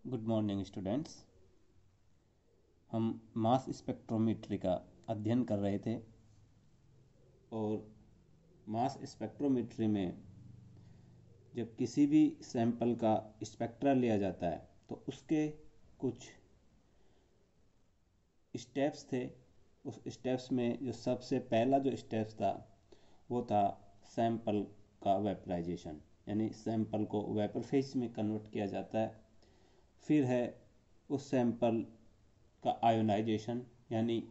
Good morning students. हम mass spectrometry का अध्ययन कर रहे थे और मास स्पेक्ट्रोमेट्री में जब किसी भी सैंपल का स्पेक्ट्रा लिया जाता है तो उसके कुछ स्टेप्स थे। उस स्टेप्स में जो सबसे पहला जो स्टेप्स था वो था सैंपल का वेपराइजेशन, यानी सैंपल को वेपर फेज में कन्वर्ट किया जाता है। फिर है उस सैंपल का आयोनाइजेशन, यानी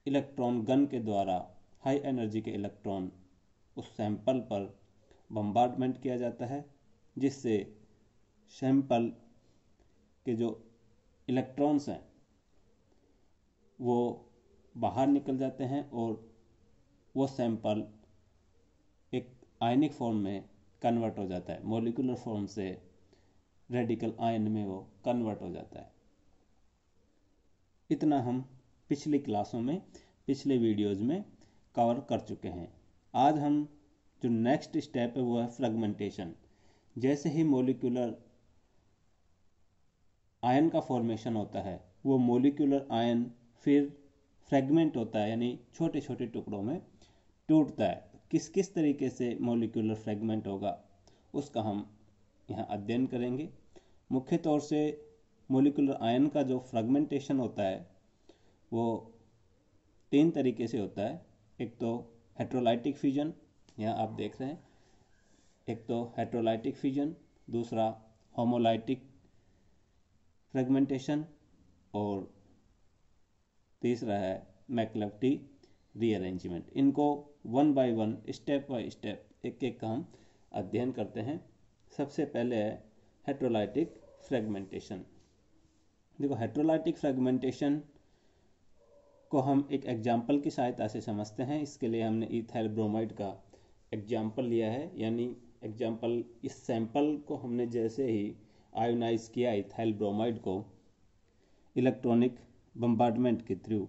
इलेक्ट्रॉन गन के द्वारा हाई एनर्जी के इलेक्ट्रॉन उस सैंपल पर बम्बार्डमेंट किया जाता है, जिससे सैंपल के जो इलेक्ट्रॉन्स हैं वो बाहर निकल जाते हैं और वो सैंपल एक आयनिक फॉर्म में कन्वर्ट हो जाता है। मॉलिक्यूलर फॉर्म से रेडिकल आयन में वो कन्वर्ट हो जाता है। इतना हम पिछली क्लासों में, पिछले वीडियोज़ में कवर कर चुके हैं। आज हम जो नेक्स्ट स्टेप है वो है फ्रेगमेंटेशन। जैसे ही मॉलिक्यूलर आयन का फॉर्मेशन होता है वो मॉलिक्यूलर आयन फिर फ्रेगमेंट होता है, यानी छोटे छोटे टुकड़ों में टूटता है। किस किस तरीके से मॉलिक्यूलर फ्रेगमेंट होगा उसका हम यहाँ अध्ययन करेंगे। मुख्य तौर से मॉलिक्यूलर आयन का जो फ्रेगमेंटेशन होता है वो 3 तरीके से होता है। एक तो हेट्रोलाइटिक फ्यूजन, यहाँ आप देख रहे हैं, एक तो हेट्रोलाइटिक फ्यूजन, दूसरा होमोलाइटिक फ्रेगमेंटेशन और तीसरा है मैक्लफ्टी रीअरेंजमेंट। इनको one by one, step by step, एक एक का हम अध्ययन करते हैं। सबसे पहले है हेट्रोलाइटिक फ्रेगमेंटेशन। देखो, हेट्रोलाइटिक फ्रेगमेंटेशन को हम एक एग्जाम्पल की सहायता से समझते हैं। इसके लिए हमने इथाइल ब्रोमाइड का एग्जाम्पल लिया है, यानी एग्जाम्पल इस सैंपल को हमने जैसे ही आयोनाइज किया इथाइल ब्रोमाइड को इलेक्ट्रॉनिक बम्बार्डमेंट के थ्रू,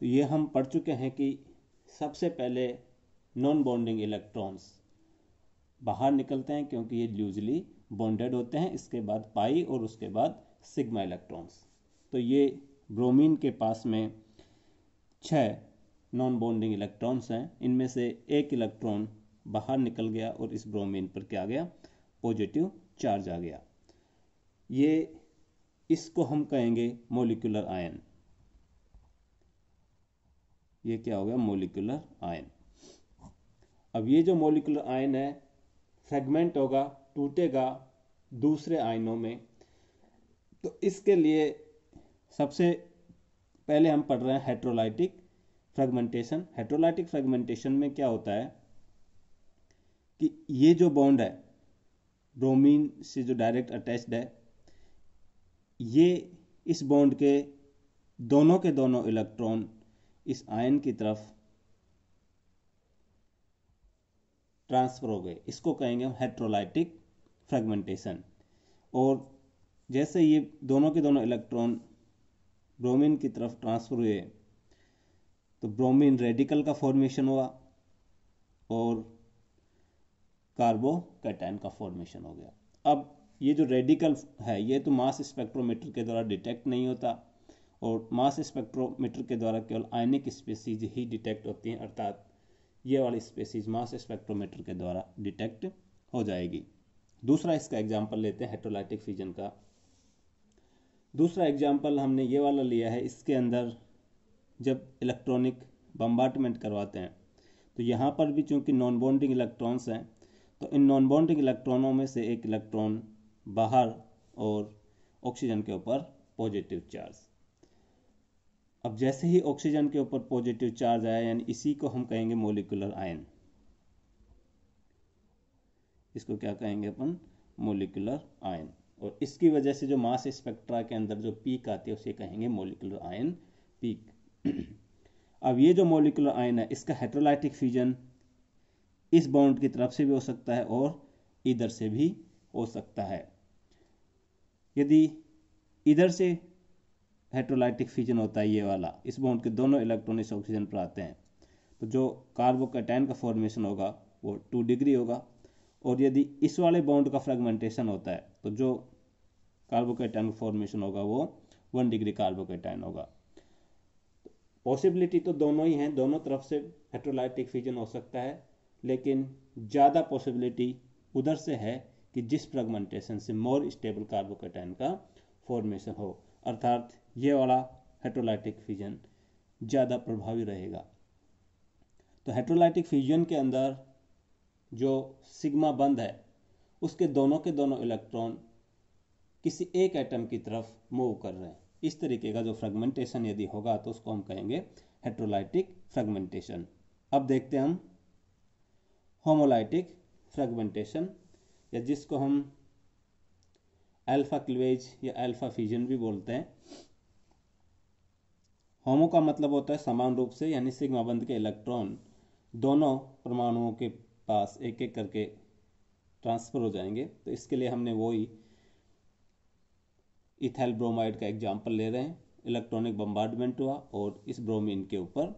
तो ये हम पढ़ चुके हैं कि सबसे पहले नॉन बॉन्डिंग इलेक्ट्रॉन्स बाहर निकलते हैं क्योंकि ये लूजली बॉन्डेड होते हैं। इसके बाद पाई और उसके बाद सिग्मा इलेक्ट्रॉन्स। तो ये ब्रोमीन के पास में 6 नॉन बॉन्डिंग इलेक्ट्रॉन्स हैं। इनमें से एक इलेक्ट्रॉन बाहर निकल गया और इस ब्रोमीन पर क्या आ गया? पॉजिटिव चार्ज आ गया। ये इसको हम कहेंगे मॉलिक्यूलर आयन। ये क्या हो गया? Molecular ion. अब ये जो मॉलिक्यूलर आयन है फ्रेगमेंट होगा, टूटेगा दूसरे आयनों में। तो इसके लिए सबसे पहले हम पढ़ रहे हैं हेट्रोलाइटिक फ्रेगमेंटेशन। हेट्रोलाइटिक फ्रेगमेंटेशन में क्या होता है कि ये जो बॉन्ड है ब्रोमीन से जो डायरेक्ट अटैच्ड है, ये इस बॉन्ड के दोनों इलेक्ट्रॉन इस आयन की तरफ ट्रांसफर हो गए। इसको कहेंगे हम हेट्रोलाइटिक फ्रेगमेंटेशन। और जैसे ये दोनों के दोनों इलेक्ट्रॉन ब्रोमीन की तरफ ट्रांसफर हुए तो ब्रोमीन रेडिकल का फॉर्मेशन हुआ और कार्बोकैटायन का फॉर्मेशन हो गया। अब ये जो रेडिकल है ये तो मास स्पेक्ट्रोमीटर के द्वारा डिटेक्ट नहीं होता, और मास स्पेक्ट्रोमीटर के द्वारा केवल आयनिक स्पीसीज ही डिटेक्ट होती हैं, अर्थात ये वाली स्पीसीज मास स्पेक्ट्रोमीटर के द्वारा डिटेक्ट हो जाएगी। दूसरा इसका एग्जाम्पल लेते हैं हेट्रोलाइटिक फ्यूजन का। दूसरा एग्जाम्पल हमने ये वाला लिया है। इसके अंदर जब इलेक्ट्रॉनिक बम्बार्डमेंट करवाते हैं तो यहाँ पर भी चूंकि नॉन बॉन्डिंग इलेक्ट्रॉन्स हैं, तो इन नॉन बॉन्डिंग इलेक्ट्रॉनों में से एक इलेक्ट्रॉन बाहर और ऑक्सीजन के ऊपर पॉजिटिव चार्ज। अब जैसे ही ऑक्सीजन के ऊपर पॉजिटिव चार्ज आया, यानी इसी को हम कहेंगे मॉलिक्यूलर आयन। इसको क्या कहेंगे अपन? Molecular ion. और इसकी वजह से जो मास स्पेक्ट्रा के अंदर जो पीक आती है उसे कहेंगे मॉलिक्यूलर आयन पीक। अब ये जो मॉलिक्यूलर आयन है इसका हेट्रोलाइटिक फ्यूजन इस बॉन्ड की तरफ से भी हो सकता है और इधर से भी हो सकता है। यदि इधर से हेट्रोलाइटिक फ्यूजन होता है ये वाला, इस बॉन्ड के दोनों इलेक्ट्रॉन इस ऑक्सीजन पर आते हैं, तो जो कार्बोकैटायन का फॉर्मेशन होगा वो 2 डिग्री होगा। और यदि इस वाले बॉन्ड का फ्रेगमेंटेशन होता है तो जो कार्बोकेटायन फॉर्मेशन होगा वो 1 डिग्री कार्बोकेटायन होगा। पॉसिबिलिटी तो दोनों ही हैं, दोनों तरफ से हेटेरोलाइटिक फ्यूजन हो सकता है, लेकिन ज़्यादा पॉसिबिलिटी उधर से है कि जिस फ्रेगमेंटेशन से मोर स्टेबल कार्बोकेटायन का फॉर्मेशन हो, अर्थात ये वाला हेटेरोलाइटिक फ्यूजन ज़्यादा प्रभावी रहेगा। तो हेटेरोलाइटिक फ्यूजन के अंदर जो सिग्मा बंध है उसके दोनों के दोनों इलेक्ट्रॉन किसी एक एटम की तरफ मूव कर रहे हैं। इस तरीके का जो फ्रेगमेंटेशन यदि होगा तो उसको हम कहेंगे हेटेरोलाइटिक फ्रेगमेंटेशन। अब देखते हैं हम होमोलाइटिक फ्रेगमेंटेशन, या जिसको हम अल्फा क्लीवेज या अल्फा फ्यूजन भी बोलते हैं। होमो का मतलब होता है समान रूप से, यानी सिग्मा बंध के इलेक्ट्रॉन दोनों परमाणुओं के पास एक एक करके ट्रांसफर हो जाएंगे। तो इसके लिए हमने वही इथाइल ब्रोमाइड का एग्जाम्पल ले रहे हैं। इलेक्ट्रॉनिक बम्बार्डमेंट हुआ और इस ब्रोमीन के ऊपर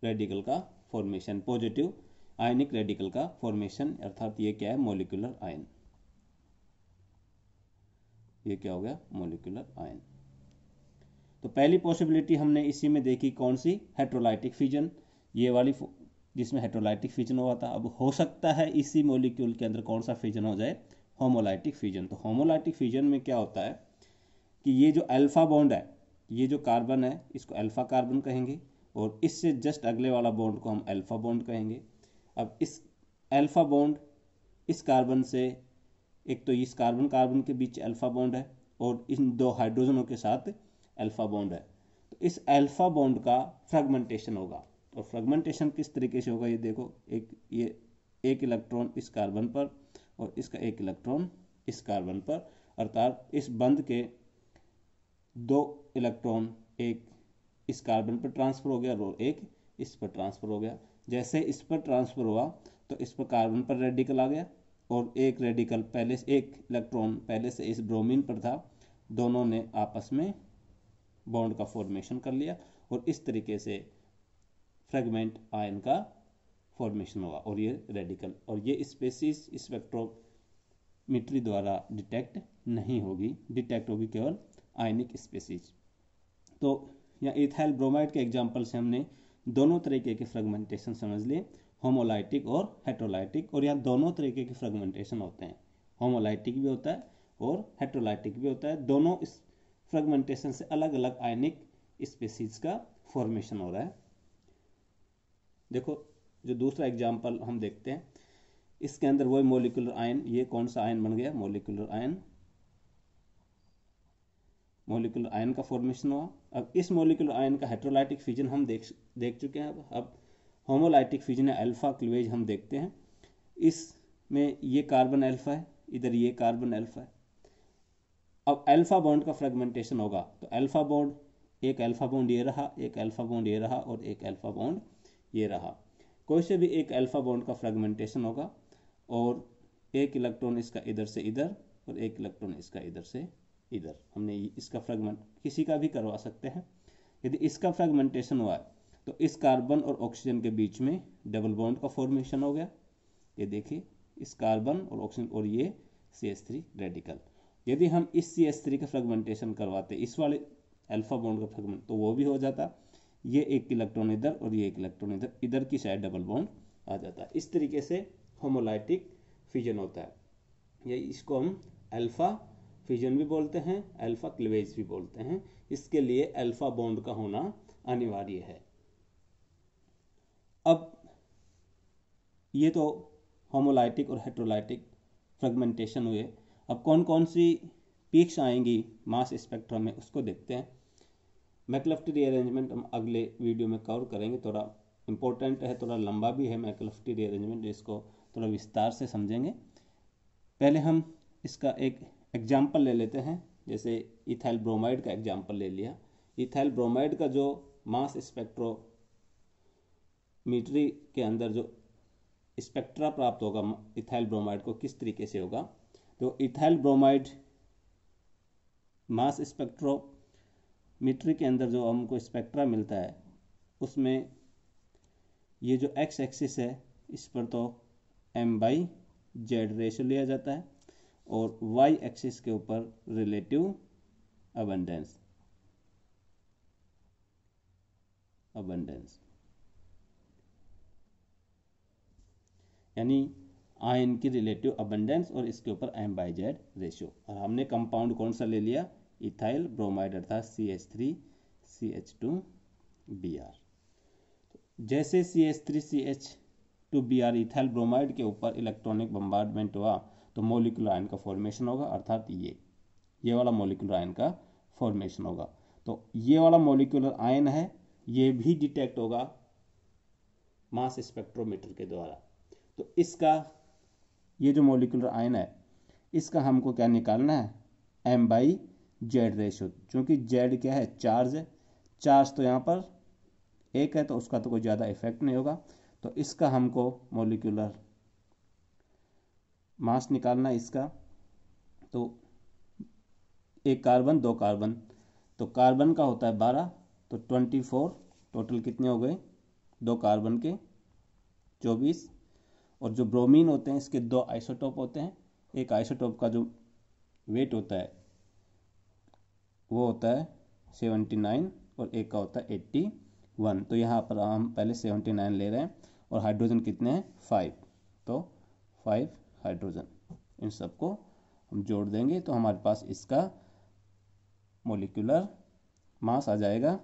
रेडिकल का फॉर्मेशन, पॉजिटिव आयनिक रेडिकल का फॉर्मेशन, अर्थात ये क्या है, मॉलिक्यूलर आयन। ये क्या हो गया, मॉलिक्यूलर आयन। तो पहली पॉसिबिलिटी हमने इसी में देखी, कौन सी, हेटेरोलाइटिक फ्यूजन, ये वाली जिसमें हेटेरोलाइटिक फ्यूजन हुआ था। अब हो सकता है इसी मॉलिक्यूल के अंदर कौन सा फ्यूजन हो जाए, होमोलाइटिक फ्यूजन। तो होमोलाइटिक फ्यूजन में क्या होता है कि ये जो अल्फा बॉन्ड है, ये जो कार्बन है इसको अल्फा कार्बन कहेंगे, और इससे जस्ट अगले वाला बॉन्ड को हम अल्फा बॉन्ड कहेंगे। अब इस अल्फा बॉन्ड इस कार्बन से, एक तो इस कार्बन कार्बन के बीच अल्फा बॉन्ड है और इन दो हाइड्रोजनों के साथ अल्फा बॉन्ड है। तो इस अल्फा बॉन्ड का फ्रेगमेंटेशन होगा, और फ्रेगमेंटेशन किस तरीके से होगा, ये देखो, एक इलेक्ट्रॉन इस कार्बन पर और इसका एक इलेक्ट्रॉन इस कार्बन पर, अर्थात इस बंध के 2 इलेक्ट्रॉन एक इस कार्बन पर ट्रांसफर हो गया और एक इस पर ट्रांसफर हो गया। जैसे इस पर ट्रांसफर हुआ तो इस पर कार्बन पर रेडिकल आ गया, और एक रेडिकल पहले से, एक इलेक्ट्रॉन पहले से इस ब्रोमीन पर था, दोनों ने आपस में बॉन्ड का फॉर्मेशन कर लिया, और इस तरीके से फ्रेगमेंट आयन का फॉर्मेशन हुआ। और ये रेडिकल, और ये स्पेसीज स्पेक्ट्रोमीट्री द्वारा डिटेक्ट नहीं होगी, डिटेक्ट होगी केवल आयनिक स्पेसीज। तो यहाँ इथाइल ब्रोमाइड के एग्जाम्पल से हमने दोनों तरीके के फ्रेगमेंटेशन समझ लिए, होमोलाइटिक और हेटेरोलाइटिक। और यहाँ दोनों तरीके के फ्रेगमेंटेशन होते हैं, होमोलाइटिक भी होता है और हेटेरोलाइटिक भी होता है। दोनों इस फ्रेगमेंटेशन से अलग अलग आयनिक स्पेसीज का फॉर्मेशन हो रहा है। देखो जो दूसरा एग्जाम्पल हम देखते हैं, इसके अंदर वही मॉलिक्यूलर आयन, ये कौन सा आयन बन गया, मॉलिक्यूलर आयन, मॉलिक्यूलर आयन का फॉर्मेशन हुआ। अब इस मॉलिक्यूलर आयन का हेटेरोलाइटिक फ्यूजन हम देख चुके हैं। अब होमोलाइटिक फ्यूजन है, अल्फा क्लीवेज हम देखते हैं। इसमें ये कार्बन अल्फा है, इधर ये कार्बन अल्फा है। अब अल्फा बॉन्ड का फ्रेगमेंटेशन होगा, तो अल्फा बॉन्ड, एक अल्फा बॉन्ड ये रहा, एक अल्फा बॉन्ड ये रहा, और एक अल्फा बॉन्ड ये रहा। कोई से भी एक अल्फा बॉन्ड का फ्रेगमेंटेशन होगा, और एक इलेक्ट्रॉन इसका इधर से इधर और एक इलेक्ट्रॉन इसका इधर से इधर। हमने इसका फ्रेगमेंट किसी का भी करवा सकते हैं। यदि इसका फ्रेगमेंटेशन हुआ है तो इस कार्बन और ऑक्सीजन के बीच में डबल बॉन्ड का फॉर्मेशन हो गया। ये देखिए, इस कार्बन और ऑक्सीजन, और ये CH3 रेडिकल। यदि हम इस CH3 का फ्रेगमेंटेशन करवाते इस वाले अल्फा बॉन्ड का फ्रेगमेंट, तो वो भी हो जाता, ये एक इलेक्ट्रॉन इधर और ये एक इलेक्ट्रॉन इधर, इधर की साइड डबल बॉन्ड आ जाता है। इस तरीके से होमोलाइटिक फ्यूजन होता है। ये इसको हम अल्फा फ्यूजन भी बोलते हैं, अल्फा क्लीवेज भी बोलते हैं। इसके लिए अल्फा बॉन्ड का होना अनिवार्य है। अब ये तो होमोलाइटिक और हेटेरोलाइटिक फ्रेगमेंटेशन हुए। अब कौन कौन सी पीक्स आएंगी मास स्पेक्ट्रम में, उसको देखते हैं। मैक्लफ्टी रीअरेंजमेंट हम अगले वीडियो में कवर करेंगे, थोड़ा इंपॉर्टेंट है, थोड़ा लंबा भी है मैक्लफ्टी रीअरेंजमेंट, जिसको थोड़ा विस्तार से समझेंगे। पहले हम इसका एक एग्जाम्पल ले लेते हैं, जैसे इथाइल ब्रोमाइड का एग्जाम्पल ले लिया। इथाइल ब्रोमाइड का जो मास स्पेक्ट्रोमीट्री के अंदर जो स्पेक्ट्रा प्राप्त होगा इथाइल ब्रोमाइड को, किस तरीके से होगा, तो इथाइल ब्रोमाइड मास स्पेक्ट्रोमीट्री के अंदर जो हमको स्पेक्ट्रा मिलता है, उसमें ये जो एक्स एक्सिस है, इस पर तो m/z रेशियो लिया जाता है, और वाई एक्सिस के ऊपर रिलेटिव अबंडेंस यानी आयन की रिलेटिव अबंडेंस और इसके ऊपर m/z रेशियो। और हमने कंपाउंड कौन सा ले लिया, इथाइल ब्रोमाइड अर्थात CH3CH2Br। जैसे CH3CH2Br इथाइल ब्रोमाइड के ऊपर इलेक्ट्रॉनिक बम्बार्डमेंट हुआ तो मोलिकुलर आयन का फॉर्मेशन होगा, अर्थात ये वाला मोलिकुलर आयन का फॉर्मेशन होगा। तो ये वाला मोलिकुलर आयन है, ये भी डिटेक्ट होगा मास स्पेक्ट्रोमीटर के द्वारा। तो इसका ये जो मोलिकुलर आयन है इसका हमको क्या निकालना है, m/z रेशियो। क्योंकि z क्या है, चार्ज है। चार्ज तो यहाँ पर एक है तो उसका तो कोई ज़्यादा इफेक्ट नहीं होगा। तो इसका हमको मोलिकुलर मास निकालना है इसका। तो एक कार्बन, दो कार्बन, तो कार्बन का होता है 12, तो 24, टोटल कितने हो गए, दो कार्बन के 24। और जो ब्रोमीन होते हैं इसके दो आइसोटोप होते हैं। एक आइसोटोप का जो वेट होता है वो होता है 79 और एक का होता है 81। तो यहाँ पर हम पहले 79 ले रहे हैं और हाइड्रोजन कितने हैं, 5। तो 5 हाइड्रोजन, इन सबको हम जोड़ देंगे तो हमारे पास इसका मोलिकुलर मास आ जाएगा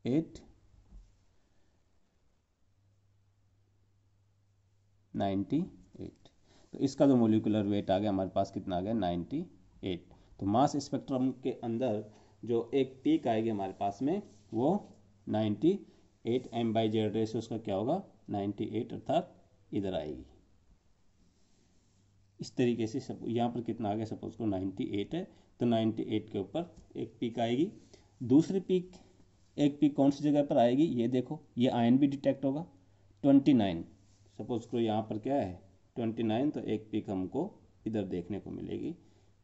898। तो इसका जो मोलिकुलर वेट आ गया हमारे पास कितना आ गया, 98। तो मास स्पेक्ट्रम के अंदर जो एक पीक आएगी हमारे पास में वो 98, m/z रेशियो उसका क्या होगा, 98, अर्थात इधर आएगी। इस तरीके से सब यहाँ पर कितना आ गया, सपोज को 98 है तो 98 के ऊपर एक पीक आएगी। दूसरी पीक, एक पीक कौन सी जगह पर आएगी, ये देखो, ये आयन भी डिटेक्ट होगा 29। सपोज को यहाँ पर क्या है 29, तो एक पीक हमको इधर देखने को मिलेगी।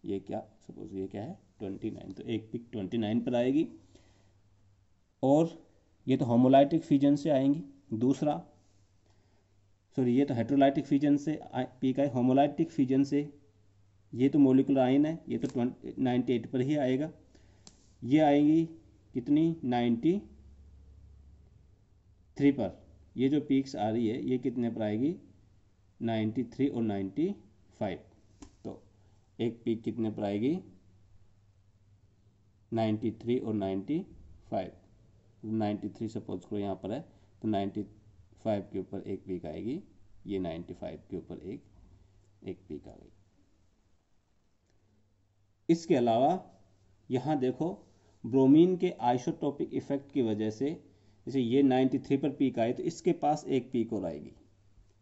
ये क्या, सपोज ये क्या है 29, तो एक पीक 29 पर आएगी। और ये तो होमोलाइटिक फिजन से आएंगी। दूसरा, सॉरी, ये तो हेट्रोलाइटिक फिजन से पीक आए, होमोलाइटिक फिजन से ये तो मोलिकुलर आयन है, ये तो 98 पर ही आएगा। ये आएगी कितनी, 93 पर। ये जो पीक्स आ रही है ये कितने पर आएगी, 93 और 95। तो एक पीक कितने पर आएगी, 93 और 95। 93 सपोज करो यहाँ पर है तो 95 के ऊपर एक पीक आएगी, ये 95 के ऊपर एक पीक आ गई। इसके अलावा यहाँ देखो, ब्रोमीन के आइसोटोपिक इफेक्ट की वजह से जैसे ये 93 पर पीक आई तो इसके पास एक पीक और आएगी।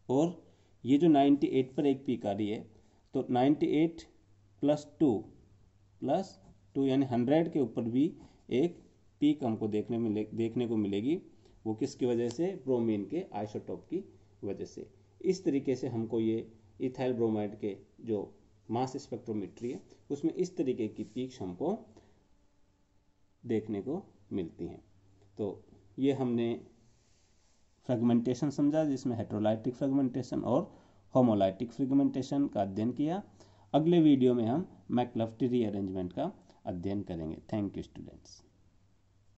और ये जो 98 पर एक पीक आ रही है तो 98 + 2 यानी 100 के ऊपर भी एक पीक हमको देखने को मिलेगी। वो किसकी वजह से, ब्रोमीन के आइसोटोप की वजह से। इस तरीके से हमको ये इथाइल ब्रोमाइड के जो मास स्पेक्ट्रोमेट्री है उसमें इस तरीके की पीक्स हमको देखने को मिलती हैं। तो ये हमने फ्रेगमेंटेशन समझा, जिसमें हेट्रोलाइटिक फ्रेगमेंटेशन और होमोलाइटिक फ्रेगमेंटेशन का अध्ययन किया। अगले वीडियो में हम मैक्लफ्टी रीअरेंजमेंट का अध्ययन करेंगे। Thank you students.